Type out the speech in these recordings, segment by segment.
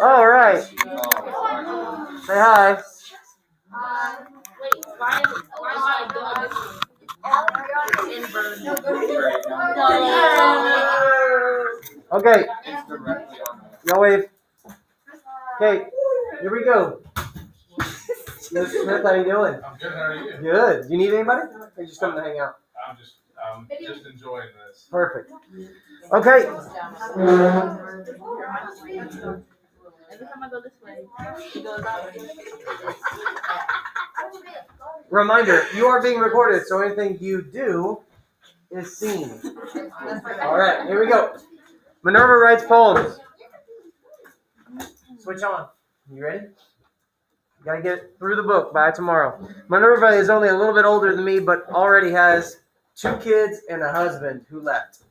All right. Say hi. Wait, why am I doing this? Okay. Y'all wave. Okay. Here we go. Mr. Smith, how you doing? I'm good. How are you? Good. You need anybody? Or you just coming to hang out? I'm just enjoying this. Perfect. Okay. Every time I go this way, she goes out. Reminder, you are being recorded, so anything you do is seen. All right, here we go. Minerva writes poems. Switch on. You ready? You gotta get through the book by tomorrow. Minerva is only a little bit older than me, but already has 2 kids and a husband who left.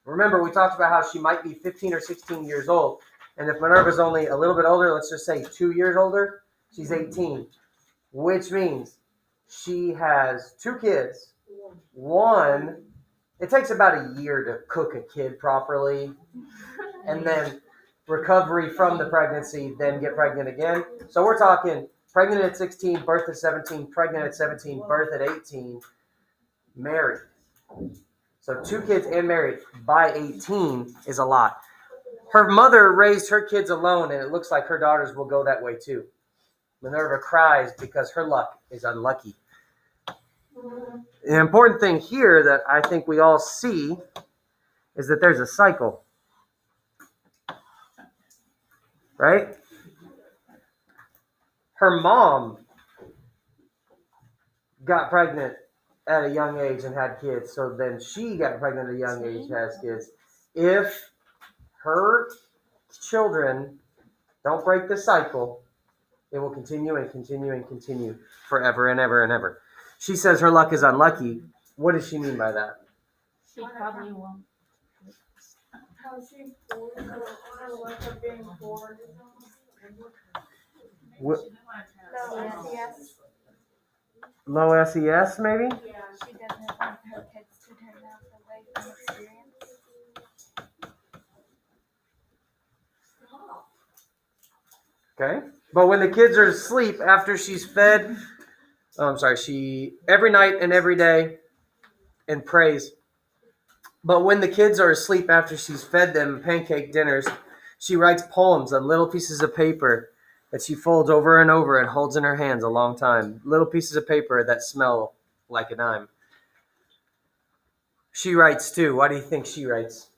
Remember, we talked about how she might be 15 or 16 years old. And if Minerva's only a little bit older, let's just say 2 years older, she's 18. Which means she has 2 kids. One, it takes about a year to cook a kid properly. And then recovery from the pregnancy, then get pregnant again. So we're talking pregnant at 16, birth at 17, pregnant at 17, birth at 18, married. So 2 kids and married by 18 is a lot. Her mother raised her kids alone, and it looks like her daughters will go that way too. Minerva cries because her luck is unlucky. The important thing here that I think we all see is that there's a cycle. Right? Her mom got pregnant at a young age and had kids, so then she got pregnant at a young age and has kids. If her children don't break the cycle, it will continue and continue and continue forever and ever and ever. She says her luck is unlucky. What does she mean by that? She probably won't. How is she poor? Her luck of being poor. Low SES, maybe? Yeah, she doesn't want her kids to turn out the way from experience. Okay. But when the kids are asleep after she's fed, she every night and every day and prays. But when the kids are asleep after she's fed them pancake dinners, she writes poems on little pieces of paper that she folds over and over and holds in her hands a long time. Little pieces of paper that smell like a dime. She writes too. Why do you think she writes?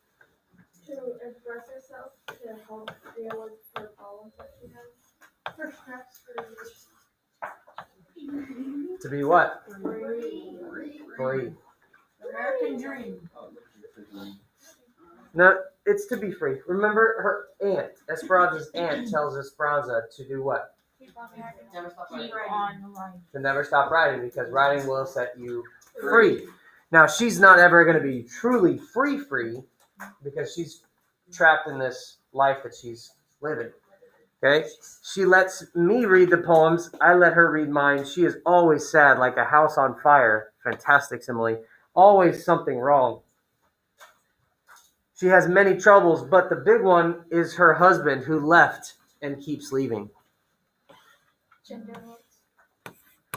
To express herself, to help deal with her problems that she has. For stress relief. To be what? Free. American dream. No, it's to be free. Remember her aunt, Esperanza's aunt, tells Esperanza to do what? Keep on writing. Keep on writing. To never stop writing, because writing will set you free. Now, she's not ever going to be truly free, because she's trapped in this life that she's living. Okay? She lets me read the poems. I let her read mine. She is always sad, like a house on fire. Fantastic simile. Always something wrong. She has many troubles, but the big one is her husband who left and keeps leaving. Gender roles.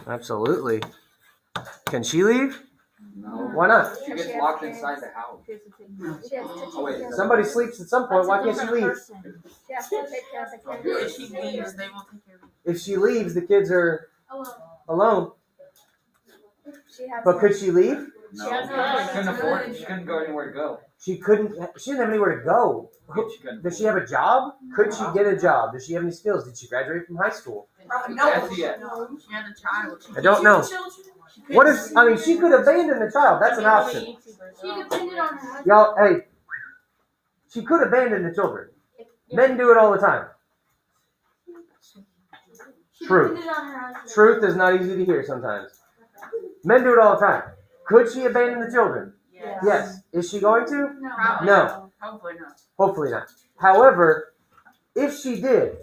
Absolutely. Can she leave? No. Why not? She gets locked inside the house. She has to take Oh, wait, care of Somebody sleeps at some point. Why can't she leave? She has to take care of the If kids. she leaves, they won't take care of it. If she leaves, the kids are alone. She has But could she leave? No. She couldn't afford it. She couldn't go anywhere to go. She couldn't. She didn't have anywhere to go. Does she have a job? Could she get a job? Does she have any skills? Did she graduate from high school? No. She had a child. I don't know. What if? I mean, she could abandon the child. That's an option. She depended on her husband. Y'all, hey, she could abandon the children. Men do it all the time. She Truth. depended on her husband. Truth is not easy to hear sometimes. Men do it all the time. Could she abandon the children? Yes. Is she going to? No. No. Hopefully not. Hopefully not. However, if she did,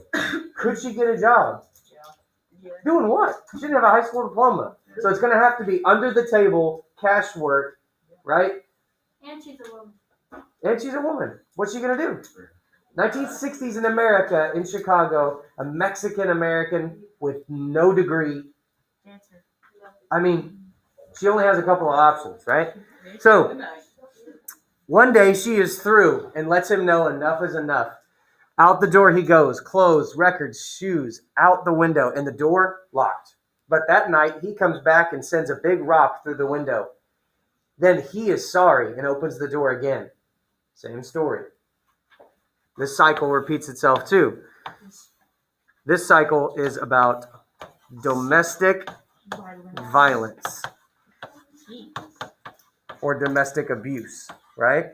could she get a job? Yeah. Doing what? She didn't have a high school diploma. So it's going to have to be under the table, cash work, right? And she's a woman. And she's a woman. What's she going to do? 1960s in America, in Chicago, a Mexican American with no degree. Answer. I mean, she only has a couple of options, right? So, one day she is through and lets him know enough is enough. Out the door he goes, clothes, records, shoes, out the window, and the door locked. But that night he comes back and sends a big rock through the window. Then he is sorry and opens the door again. Same story. This cycle repeats itself too. This cycle is about domestic violence or domestic abuse, right?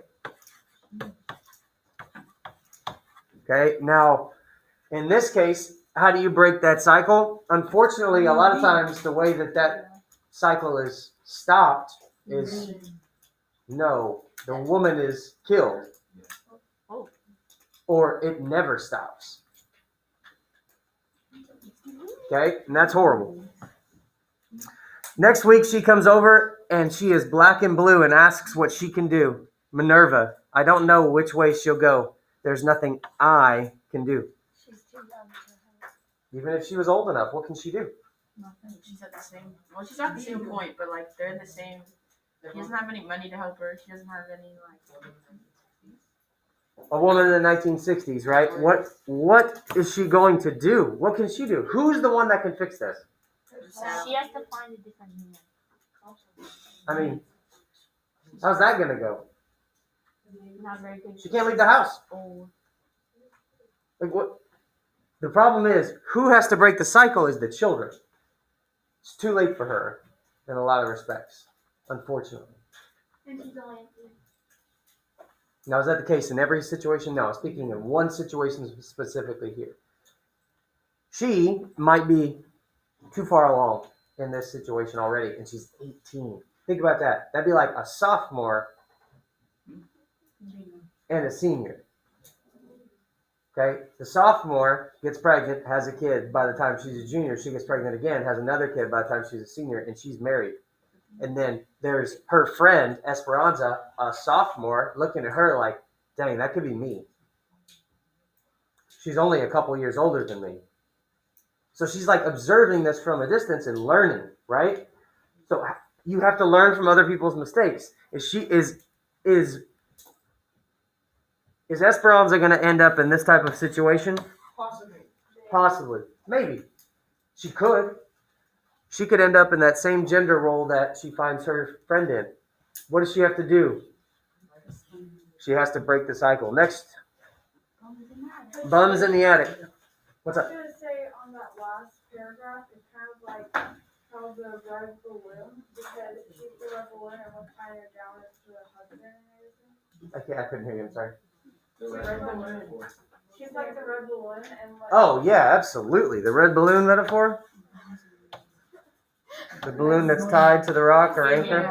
Okay, now in this case, how do you break that cycle? Unfortunately, a lot of times the way that cycle is stopped is no, the woman is killed or it never stops. Okay, and that's horrible. Next week she comes over and she is black and blue and asks what she can do. Minerva, I don't know which way she'll go. There's nothing I can do. She's too young to help. Even if she was old enough, what can she do? Nothing. She's at the same. Well, she's at the same point, but like they're in the same. He doesn't have any money to help her. She doesn't have any like. A woman in the 1960s, right? What is she going to do? What can she do? Who's the one that can fix this? She has to find a different man. I mean, how's that going to go? Not very good. She can't leave the house. Oh. Like what? The problem is, who has to break the cycle is the children. It's too late for her in a lot of respects, unfortunately. And she's only 18. Now, is that the case in every situation? No, I'm speaking in one situation specifically here. She might be too far along in this situation already, and she's 18. Think about that. That'd be like a sophomore and a senior. Okay? The sophomore gets pregnant, has a kid. By the time she's a junior, she gets pregnant again, has another kid by the time she's a senior, and she's married. And then there's her friend, Esperanza, a sophomore, looking at her like, dang, that could be me. She's only a couple years older than me. So she's like observing this from a distance and learning, right? So you have to learn from other people's mistakes. Is Esperanza going to end up in this type of situation? Possibly. Maybe. She could. She could end up in that same gender role that she finds her friend in. What does she have to do? She has to break the cycle. Next. Bums in the attic. What's I up? was going to say on that last paragraph, it's kind of like how the red balloon, because she's the red balloon and we're tying her down into the husband and everything. I couldn't hear you. I'm sorry. She's like the red balloon and like. Oh, yeah, absolutely. The red balloon metaphor? The balloon that's tied to the rock or anchor?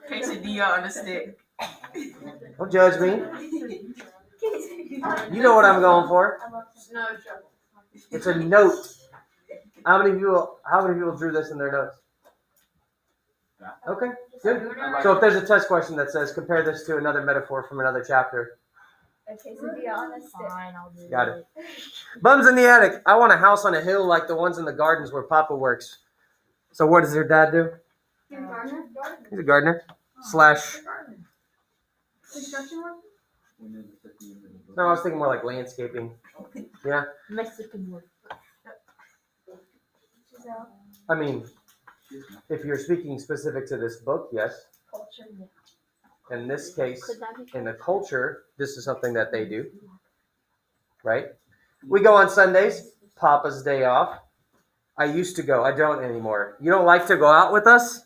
Quesadilla on a stick. Don't judge me. You know what I'm going for. No trouble. It's a note. How many people drew this in their notes? Okay, good. So if there's a test question that says compare this to another metaphor from another chapter. A quesadilla on a stick. Fine, I'll do Got it. Bums in the attic. I want a house on a hill like the ones in the gardens where Papa works. So what does your dad do? He's a gardener. Slash. Construction work? No, I was thinking more like landscaping. Yeah. Mexican work. I mean, if you're speaking specific to this book, yes. Culture. In this case, Could that be in the culture, this is something that they do. Right? We go on Sundays, Papa's day off. I used to go. I don't anymore. You don't like to go out with us?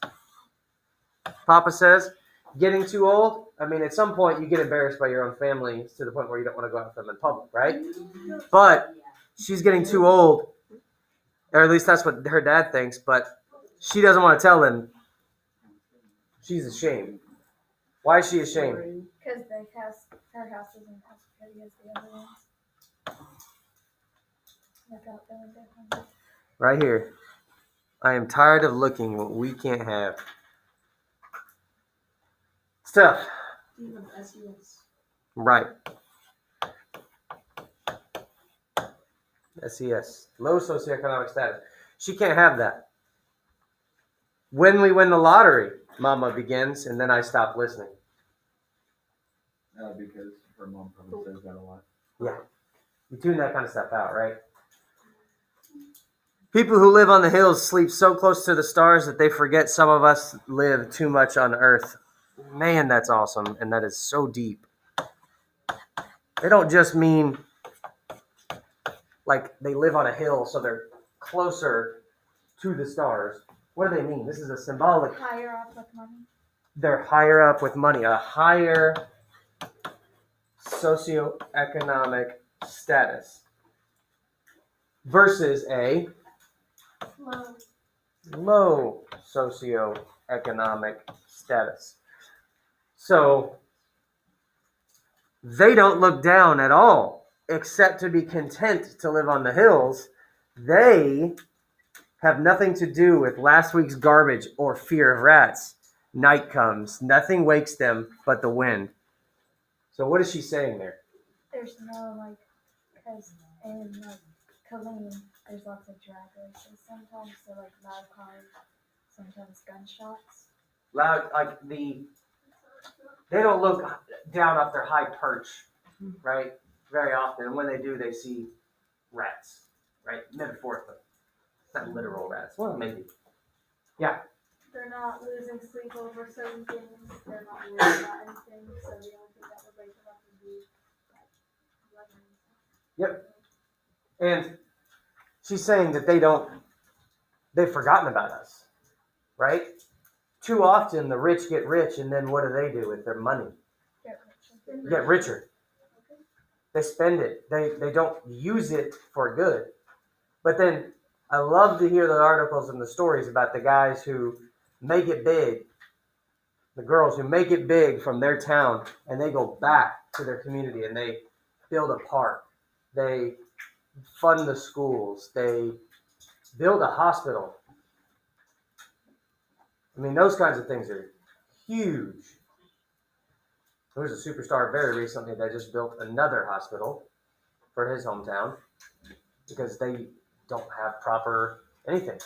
Papa says, getting too old? I mean, at some point you get embarrassed by your own family to the point where you don't want to go out with them in public, right? But she's getting too old, or at least that's what her dad thinks, but she doesn't want to tell him. She's ashamed. Why is she ashamed? Because her house isn't as pretty as the other ones. Look out the window. Right here. I am tired of looking what we can't have. It's tough. Right. SES, low socioeconomic status. She can't have that. When we win the lottery, Mama begins, and then I stop listening. Because her mom probably says that a lot. Yeah. You tune that kind of stuff out, right? People who live on the hills sleep so close to the stars that they forget some of us live too much on earth. Man, that's awesome, and that is so deep. They don't just mean like they live on a hill so they're closer to the stars. What do they mean? This is a symbolic. Higher up with money. They're higher up with money, a higher socioeconomic status versus a low socioeconomic status. So they don't look down at all, except to be content to live on the hills. They have nothing to do with last week's garbage or fear of rats. Night comes. Nothing wakes them but the wind. So what is she saying there? There's no because in Killeen, there's lots of drag races. Sometimes they're loud cars, sometimes gunshots. Loud, they don't look down off their high perch, right? Very often. And when they do, they see rats, right? Metaphorically. Not literal rats. Well, maybe. Yeah. They're not losing sleep over certain things. They're not worried about anything. So the only thing that would wake them up would be weather. Yep. And she's saying that they've forgotten about us, right? Too often the rich get rich, and then what do they do with their money? Get richer. They spend it. They don't use it for good. But then I love to hear the articles and the stories about the guys who make it big, the girls who make it big from their town, and they go back to their community and they build a park. They fund the schools. They build a hospital. I mean, those kinds of things are huge. There was a superstar very recently that just built another hospital for his hometown because they don't have proper anything.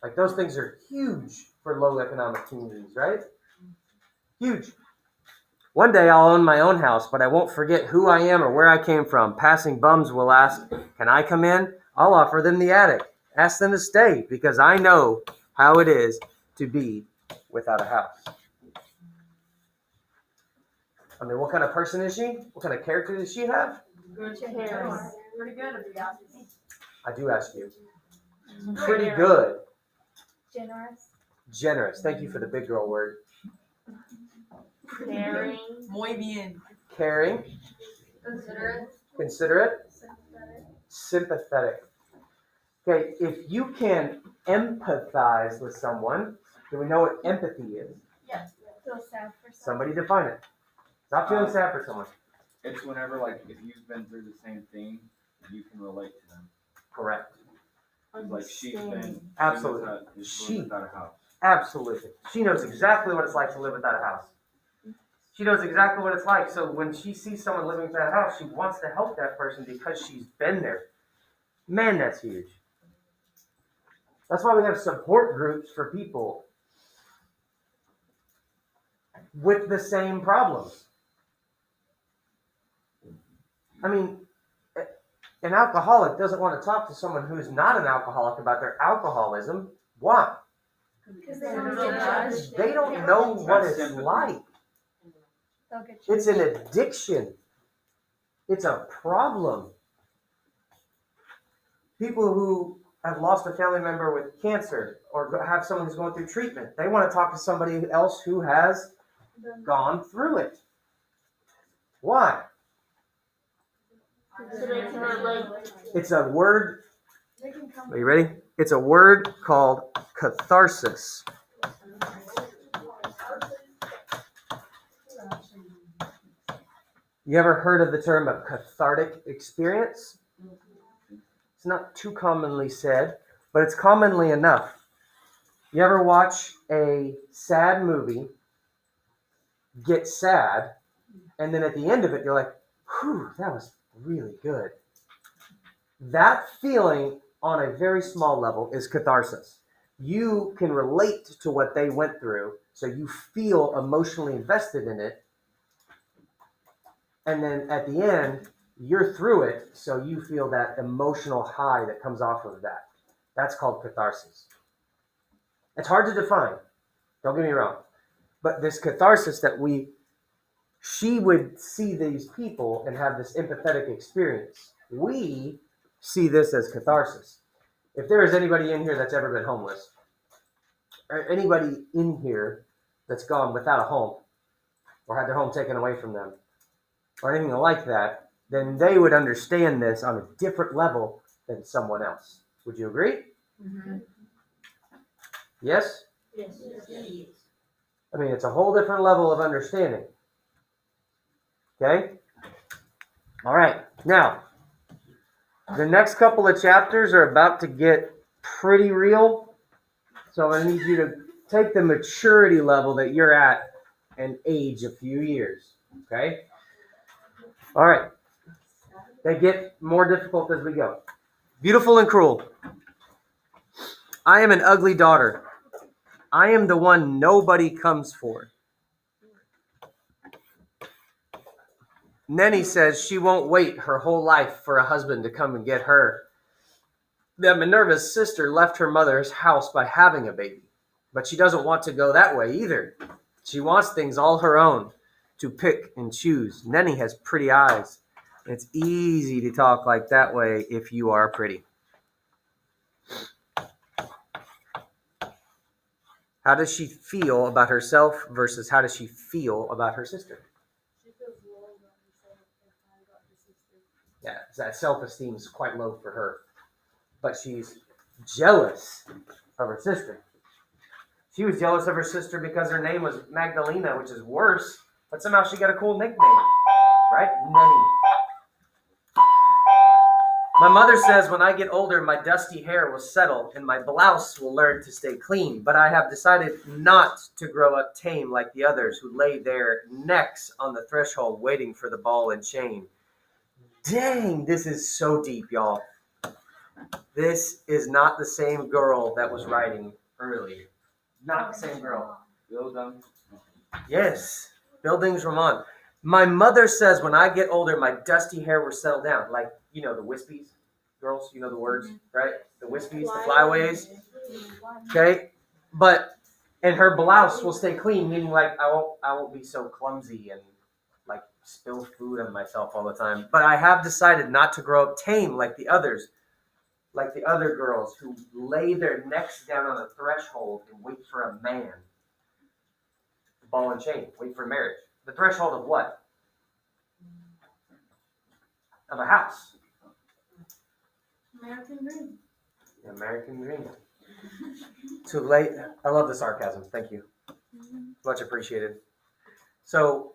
Like, those things are huge for low economic communities, right? Huge. One day I'll own my own house, but I won't forget who I am or where I came from. Passing bums will ask, can I come in? I'll offer them the attic. Ask them to stay because I know how it is to be without a house. I mean, what kind of person is she? What kind of character does she have? Good hair. Pretty good if you ask me. I do ask you. Pretty good. Generous. Generous. Thank you for the big girl word. Caring. Muy bien. Caring. Considerate. Considerate. Sympathetic. Sympathetic. Okay, if you can empathize with someone, do we know what empathy is? Yes. Feel sad for Somebody define it. Not feeling sad for someone. It's whenever, if you've been through the same thing, you can relate to them. Correct. She's been Absolutely. She without a house. Absolutely. She knows exactly what it's like to live without a house. She knows exactly what it's like. So when she sees someone living without a house, she wants to help that person because she's been there. Man, that's huge. That's why we have support groups for people with the same problems. I mean, an alcoholic doesn't want to talk to someone who's not an alcoholic about their alcoholism. Why? Because they don't get judged. They don't know what it's like. They'll get judged. It's an addiction. It's a problem. People who have lost a family member with cancer or have someone who's going through treatment, they want to talk to somebody else who has gone through it. Why? So they can relate. It's a word. Are you ready? It's a word called catharsis. You ever heard of the term a cathartic experience? It's not too commonly said, but it's commonly enough. You ever watch a sad movie, get sad, And then at the end of it, you're like, whew, that was really good. That feeling on a very small level is catharsis. You can relate to what they went through, so you feel emotionally invested in it. And then at the end, you're through it, so you feel that emotional high that comes off of that. That's called catharsis. It's hard to define, don't get me wrong. But this catharsis that she would see these people and have this empathetic experience. We see this as catharsis. If there is anybody in here that's ever been homeless, or anybody in here that's gone without a home, or had their home taken away from them, or anything like that, then they would understand this on a different level than someone else. Would you agree? Mm-hmm. Yes? Yes. I mean, it's a whole different level of understanding. Okay? All right. Now, the next couple of chapters are about to get pretty real. So I'm going to need you to take the maturity level that you're at and age a few years. Okay? All right. They get more difficult as we go. Beautiful and cruel. I am an ugly daughter. I am the one nobody comes for. Nenny says she won't wait her whole life for a husband to come and get her. That Minerva's sister left her mother's house by having a baby. But she doesn't want to go that way either. She wants things all her own, to pick and choose. Nenny has pretty eyes. It's easy to talk like that way if you are pretty. How does she feel about herself versus how does she feel about her sister? She feels low about herself and high about her sister. Yeah, that self-esteem is quite low for her. But she's jealous of her sister. She was jealous of her sister because her name was Magdalena, which is worse. But somehow she got a cool nickname, right? Nenny. My mother says when I get older, my dusty hair will settle and my blouse will learn to stay clean. But I have decided not to grow up tame like the others who lay their necks on the threshold waiting for the ball and chain. Dang, this is so deep, y'all. This is not the same girl that was writing earlier. Not the same girl. Build Yes, Buildings Ramon. My mother says when I get older, my dusty hair will settle down. Like, you know, the wispies. Girls, you know the words, right? The wispies, the flyaways. Okay? And her blouse will stay clean, meaning like I won't be so clumsy and like spill food on myself all the time. But I have decided not to grow up tame like the others. Like the other girls who lay their necks down on a threshold and wait for a man. Ball and chain, wait for marriage. The threshold of what? Of a house. American dream. The American dream. Too late. I love the sarcasm. Thank you. Much appreciated. So,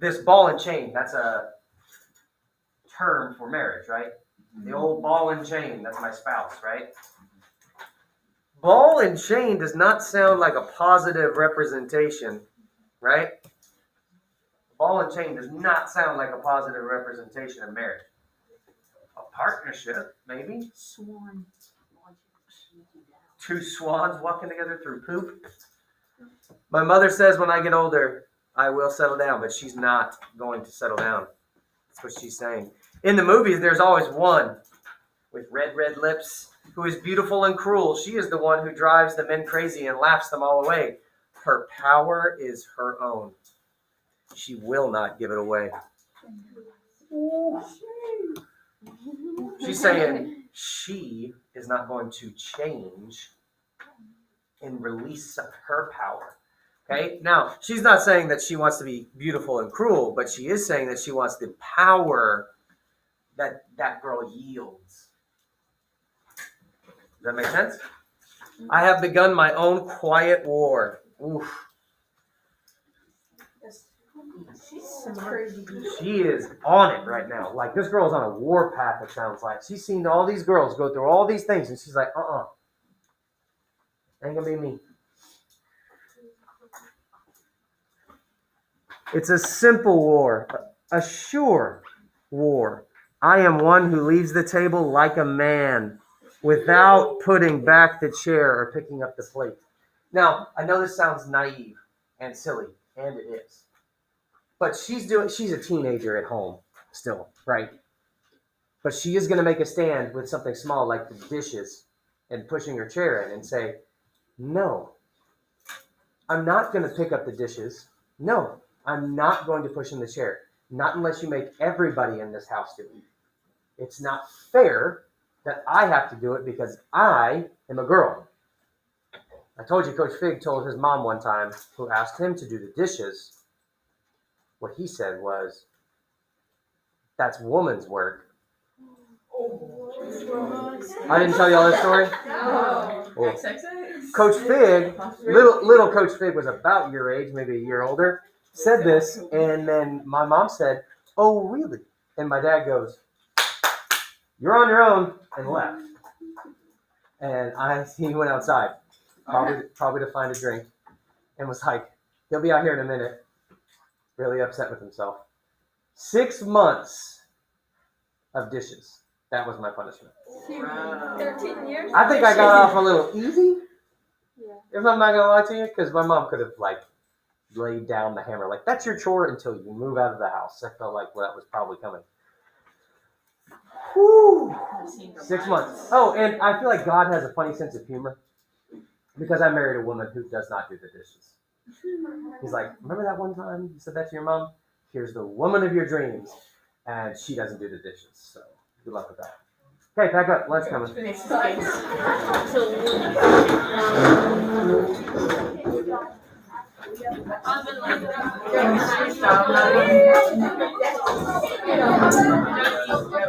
this ball and chain, that's a term for marriage, right? The old ball and chain, that's my spouse, right? Ball and chain does not sound like a positive representation, right? Ball and chain does not sound like a positive representation of marriage. A partnership, maybe. Swan. Two swans walking together through poop. My mother says when I get older, I will settle down, but she's not going to settle down. That's what she's saying. In the movies, there's always one with red lips who is beautiful and cruel. She is the one who drives the men crazy and laughs them all away. Her power is her own. She will not give it away. She's saying she is not going to change and release her power. Okay? Now, she's not saying that she wants to be beautiful and cruel, but she is saying that she wants the power that girl yields. Does that make sense? I have begun my own quiet war. Oof. She's crazy. She is on it right now. Like, this girl's on a war path, it sounds like. She's seen all these girls go through all these things, and she's like, ain't gonna be me. It's a simple war, a sure war. I am one who leaves the table like a man without putting back the chair or picking up the plate. Now, I know this sounds naive and silly, and it is. But she's a teenager at home still, right? But she is going to make a stand with something small like the dishes and pushing her chair in and say, no, I'm not going to pick up the dishes. No, I'm not going to push in the chair. Not unless you make everybody in this house do it. It's not fair that I have to do it because I am a girl. I told you Coach Fig told his mom one time, who asked him to do the dishes, what he said was, that's woman's work. I didn't tell you all this story? No. Well, Coach Fig, little Coach Fig was about your age, maybe a year older, said this, and then my mom said, oh, really? And my dad goes, you're on your own, and left. And he went outside, probably to find a drink, and was like, he'll be out here in a minute, really upset with himself. 6 months of dishes. That was my punishment. 13 years? I think I got off a little easy. Yeah. If I'm not gonna lie to you, because my mom could have laid down the hammer, that's your chore until you move out of the house. I felt like that was probably coming. Whew. 6 months. Oh, and I feel like God has a funny sense of humor because I married a woman who does not do the dishes. He's like, remember that one time you said that to your mom? Here's the woman of your dreams, and she doesn't do the dishes. So good luck with that. Okay, pack up. Lunch coming.